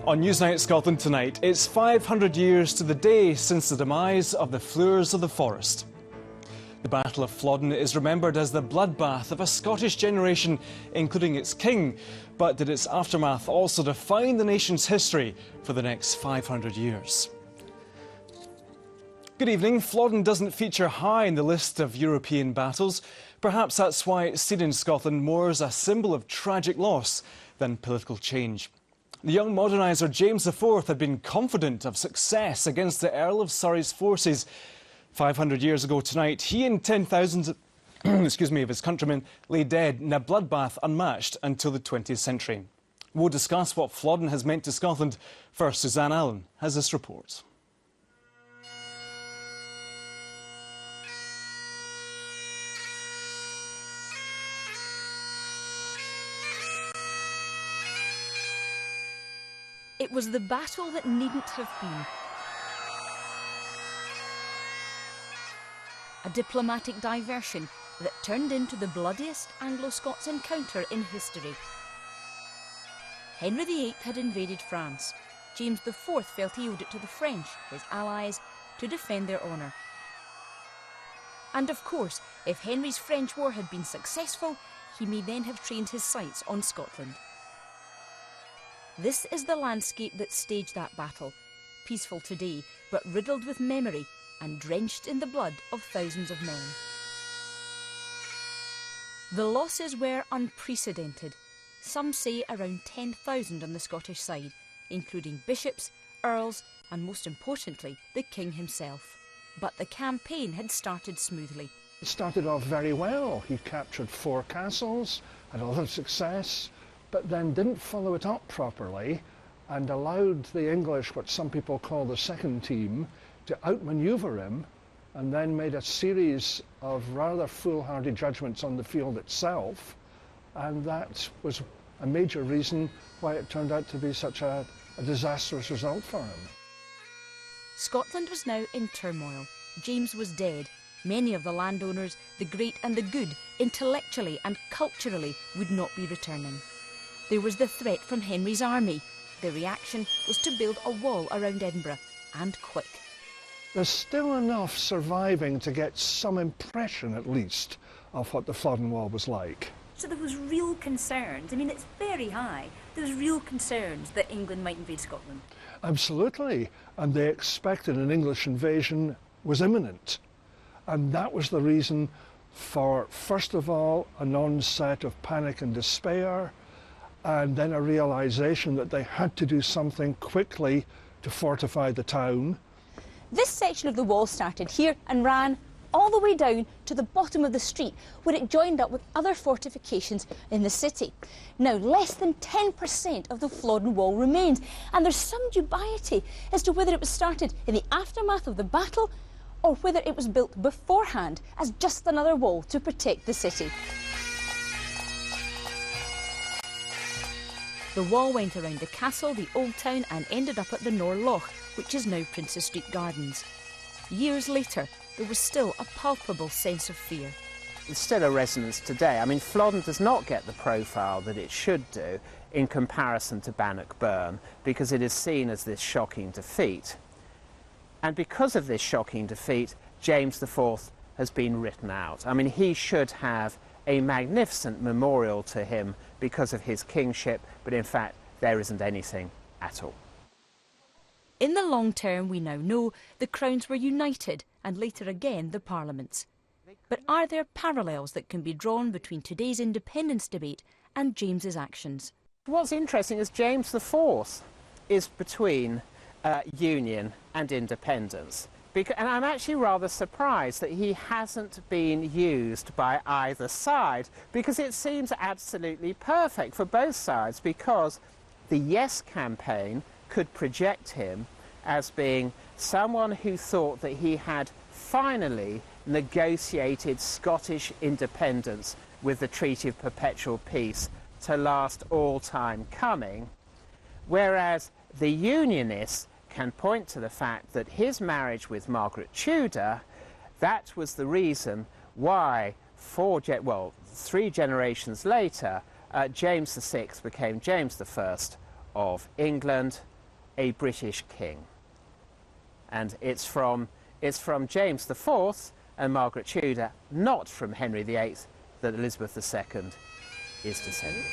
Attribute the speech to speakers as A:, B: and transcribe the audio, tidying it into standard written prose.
A: On Newsnight Scotland tonight, it's 500 years to the day since the demise of the Floors of the Forest. The Battle of Flodden is remembered as the bloodbath of a Scottish generation, including its king. But did its aftermath also define the nation's history for the next 500 years? Good evening. Flodden doesn't feature high in the list of European battles. Perhaps that's why it's seen in Scotland more as a symbol of tragic loss than political change. The young moderniser James IV had been confident of success against the Earl of Surrey's forces. 500 years ago tonight, he and 10,000 of his countrymen lay dead in a bloodbath unmatched until the 20th century. We'll discuss what Flodden has meant to Scotland. First, Suzanne Allen has this report.
B: It was the battle that needn't have been. A diplomatic diversion that turned into the bloodiest Anglo-Scots encounter in history. Henry VIII had invaded France. James IV felt he owed it to the French, his allies, to defend their honour. And of course, if Henry's French war had been successful, he may then have trained his sights on Scotland. This is the landscape that staged that battle, peaceful today, but riddled with memory and drenched in the blood of thousands of men. The losses were unprecedented. Some say around 10,000 on the Scottish side, including bishops, earls, and most importantly, the king himself. But the campaign had started smoothly.
C: It started off very well. He captured 4 castles, had a lot of success, but then didn't follow it up properly and allowed the English, what some people call the second team, to outmaneuver him, and then made a series of rather foolhardy judgments on the field itself, and that was a major reason why it turned out to be such a disastrous result for him.
B: Scotland was now in turmoil. James was dead. Many of the landowners, the great and the good, intellectually and culturally, would not be returning. There was the threat from Henry's army. The reaction was to build a wall around Edinburgh, and quick.
C: There's still enough surviving to get some impression, at least, of what the Flodden Wall was like.
D: So there was real concerns. I mean, it's very high. There was real concerns that England might invade Scotland.
C: Absolutely. And they expected an English invasion was imminent. And that was the reason for, first of all, an onset of panic and despair, and then a realisation that they had to do something quickly to fortify the town.
E: This section of the wall started here and ran all the way down to the bottom of the street, where it joined up with other fortifications in the city. Now, less than 10% of the Flodden Wall remains, and there's some dubiety as to whether it was started in the aftermath of the battle or whether it was built beforehand as just another wall to protect the city.
B: The wall went around the castle, the old town, and ended up at the Nor Loch, which is now Princes Street Gardens. Years later, there was still a palpable sense of fear.
F: It's still a resonance today. I mean, Flodden does not get the profile that it should do in comparison to Bannockburn, because it is seen as this shocking defeat. And because of this shocking defeat, James IV has been written out. I mean, he should have a magnificent memorial to him because of his kingship, but in fact, there isn't anything at all.
B: In the long term, we now know the crowns were united, and later again the parliaments. But are there parallels that can be drawn between today's independence debate and James's actions?
F: What's interesting is James IV is between union and independence. And I'm actually rather surprised that he hasn't been used by either side, because it seems absolutely perfect for both sides, because the Yes campaign could project him as being someone who thought that he had finally negotiated Scottish independence with the Treaty of Perpetual Peace to last all time coming, whereas the Unionists can point to the fact that his marriage with Margaret Tudor, that was the reason why 3 generations later James VI became James I of England, a British king. And it's from James IV and Margaret Tudor, not from Henry VIII, that Elizabeth II is descended.